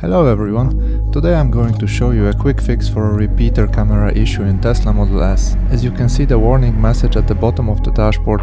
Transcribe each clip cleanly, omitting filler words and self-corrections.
Hello everyone, today I'm going to show you a quick fix for a repeater camera issue in Tesla Model S. As you can see the warning message at the bottom of the dashboard.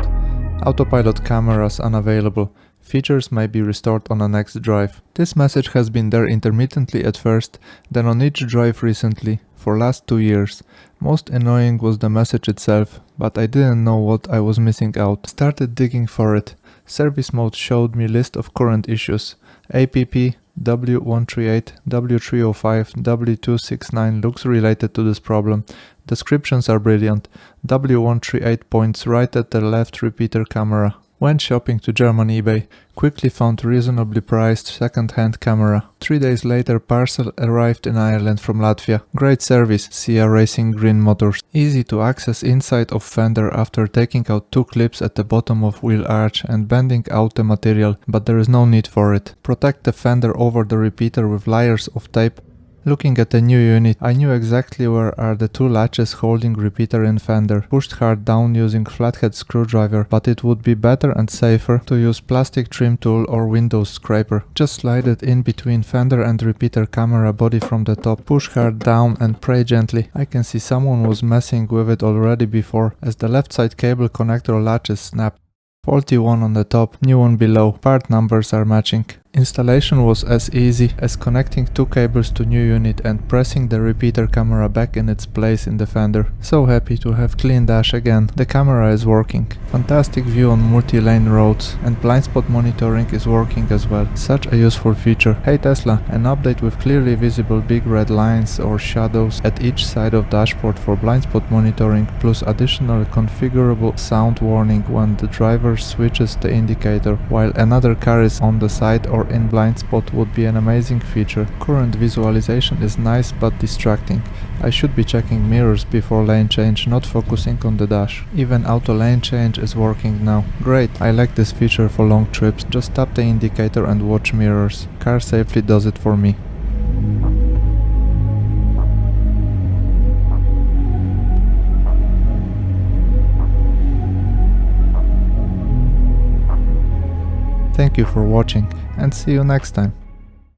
Autopilot cameras unavailable. Features may be restored on the next drive. This message has been there intermittently at first, then on each drive recently, for last 2 years. Most annoying was the message itself, but I didn't know what I was missing out. Started digging for it. Service mode showed me list of current issues. APP W138, W305, W269 looks related to this problem. Descriptions are brilliant. W138 points right at the left repeater camera. Went shopping to German eBay, quickly found reasonably priced second-hand camera. 3 days later parcel arrived in Ireland from Latvia. Great service, Sia Racing Green Motors. Easy to access inside of fender after taking out 2 clips at the bottom of wheel arch and bending out the material, but there is no need for it. Protect the fender over the repeater with layers of tape. Looking at the new unit, I knew exactly where are the 2 latches holding repeater in fender. Pushed hard down using flathead screwdriver, but it would be better and safer to use plastic trim tool or windows scraper. Just slide it in between fender and repeater camera body from the top. Push hard down and pray gently. I can see someone was messing with it already before, as the left side cable connector latches snapped. Faulty one on the top, new one below. Part numbers are matching. Installation was as easy as connecting 2 cables to new unit and pressing the repeater camera back in its place in the fender. So happy to have clean dash again. The camera is working. Fantastic view on multi-lane roads, and blind spot monitoring is working as well. Such a useful feature. Hey Tesla, an update with clearly visible big red lines or shadows at each side of dashboard for blind spot monitoring, plus additional configurable sound warning when the driver switches the indicator while another car is on the side or in blind spot would be an amazing feature. Current visualization is nice but distracting. I should be checking mirrors before lane change, not focusing on the dash. Even auto lane change is working now. Great, I like this feature for long trips. Just tap the indicator and watch mirrors. Car safely does it for me. Thank you for watching and see you next time.